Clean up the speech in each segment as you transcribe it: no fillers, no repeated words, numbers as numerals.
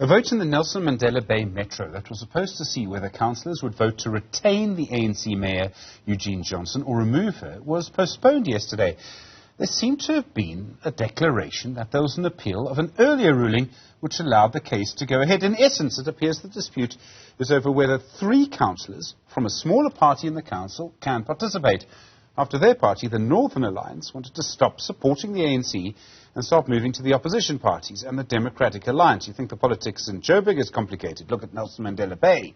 A vote in the Nelson Mandela Bay Metro that was supposed to see whether councillors would vote to retain the ANC mayor, Euguene Jonson, or remove her, was postponed yesterday. There seemed to have been a declaration that there was an appeal of an earlier ruling which allowed the case to go ahead. In essence, it appears the dispute is over whether 3 councillors from a smaller party in the council can participate. After their party, the Northern Alliance, wanted to stop supporting the ANC and start moving to the opposition parties and the Democratic Alliance. You think the politics in Joburg is complicated? Look at Nelson Mandela Bay.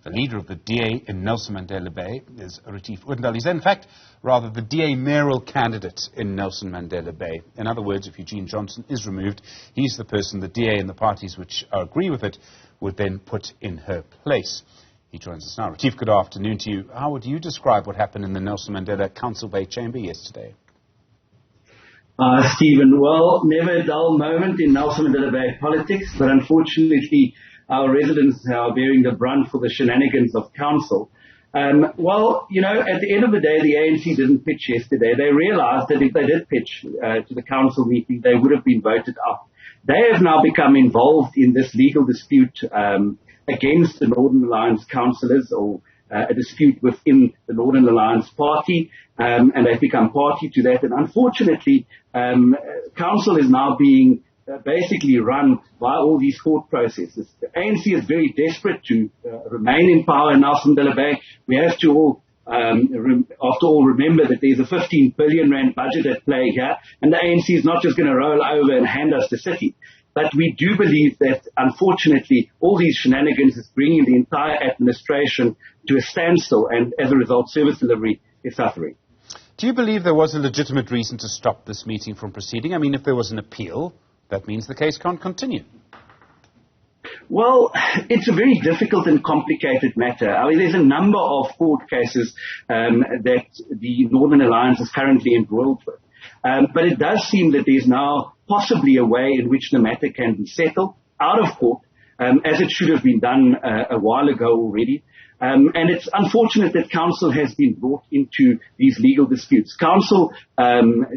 The leader of the DA in Nelson Mandela Bay is Retief Odendaal. He's in fact rather the DA mayoral candidate in Nelson Mandela Bay. In other words, if Euguene Jonson is removed, he's the person the DA and the parties which agree with it would then put in her place. He joins us now. Retief, good afternoon to you. How would you describe what happened in the Nelson Mandela Council Bay chamber yesterday? Stephen, well, never a dull moment in Nelson Mandela Bay politics, but unfortunately our residents are bearing the brunt for the shenanigans of council. Well, you know, at the end of the day, the ANC didn't pitch yesterday. They realized that if they did pitch to the council meeting, they would have been voted up. They have now become involved in this legal dispute against the Northern Alliance councillors, or a dispute within the Northern Alliance party, and they've become party to that. And unfortunately, council is now being basically run by all these court processes. The ANC is very desperate to remain in power in Nelson Mandela Bay. We have to all, after all, remember that there's a 15 billion rand budget at play here, and the ANC is not just going to roll over and hand us the city. But we do believe that, unfortunately, all these shenanigans is bringing the entire administration to a standstill, and as a result, service delivery is suffering. Do you believe there was a legitimate reason to stop this meeting from proceeding? I mean, if there was an appeal, that means the case can't continue. Well, it's a very difficult and complicated matter. I mean, there's a number of court cases that the Northern Alliance is currently embroiled with. But it does seem that there's now possibly a way in which the matter can be settled out of court, as it should have been done a while ago already. And it's unfortunate that council has been brought into these legal disputes. Council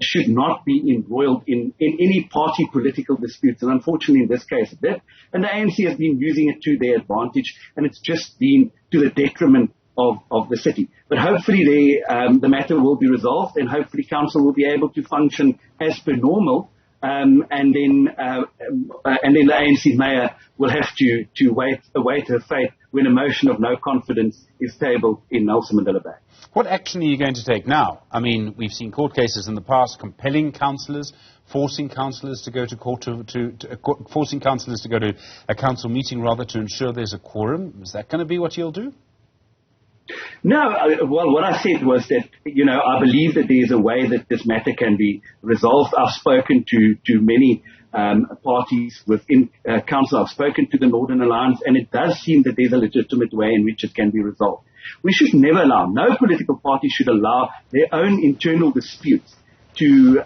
should not be embroiled in any party political disputes, and unfortunately in this case it did. And the ANC has been using it to their advantage, and it's just been to the detriment of the city. But hopefully the matter will be resolved, and hopefully council will be able to function as per normal. And then the ANC mayor will have to await her fate when a motion of no confidence is tabled in Nelson Mandela Bay. What action are you going to take now? I mean, we've seen court cases in the past compelling councillors, forcing councillors to go to court, forcing councillors to go to a council meeting rather to ensure there's a quorum. Is that going to be what you'll do? No, well, what I said was that, you know, I believe that there is a way that this matter can be resolved. I've spoken to many parties within council. I've spoken to the Northern Alliance, and it does seem that there's a legitimate way in which it can be resolved. We should never allow, no political party should allow their own internal disputes to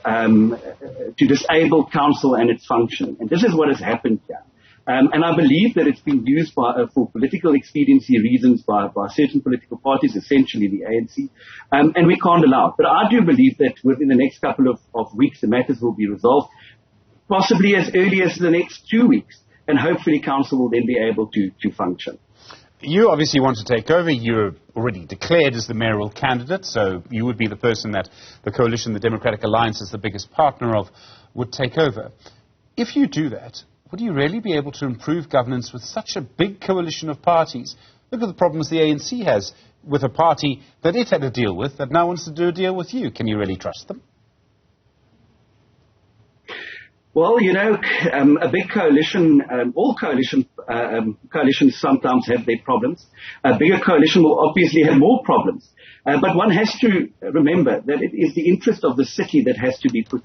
disable council and its functioning. And this is what has happened here. And I believe that it's been used for political expediency reasons by certain political parties, essentially the ANC, and we can't allow it. But I do believe that within the next couple of weeks the matters will be resolved, possibly as early as the next 2 weeks, and hopefully council will then be able to function. You obviously want to take over. You're already declared as the mayoral candidate, so you would be the person that the coalition, the Democratic Alliance, is the biggest partner of, would take over. If you do that, would you really be able to improve governance with such a big coalition of parties? Look at the problems the ANC has with a party that it had to deal with that now wants to do a deal with you. Can you really trust them? Well, you know, a big coalition, all coalitions sometimes have their problems. A bigger coalition will obviously have more problems. But one has to remember that it is the interest of the city that has to be put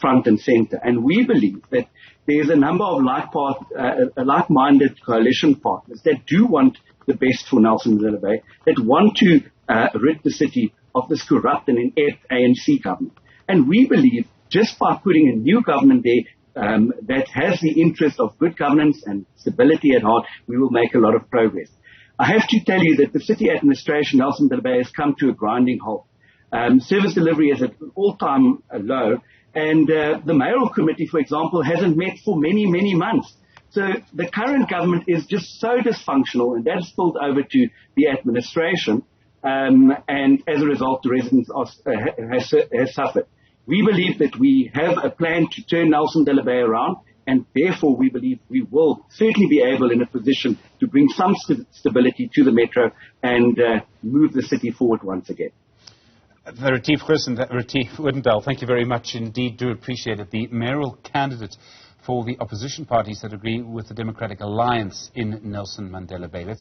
front and center. And we believe that there's a number of like-minded coalition partners that do want the best for Nelson Mandela Bay, that want to rid the city of this corrupt and inept ANC government. And we believe just by putting a new government there that has the interest of good governance and stability at heart, we will make a lot of progress. I have to tell you that the city administration, Nelson Mandela Bay, has come to a grinding halt. Service delivery is at an all-time low, and the mayoral committee, for example, hasn't met for many, many months. So the current government is just so dysfunctional, and that spilled over to the administration, and as a result, the residents has suffered. We believe that we have a plan to turn Nelson Mandela Bay around, and therefore we believe we will certainly be able in a position to bring some stability to the metro and move the city forward once again. Retief Odendaal, thank you very much indeed. Do appreciate it. The mayoral candidate for the opposition parties that agree with the Democratic Alliance in Nelson Mandela Bay.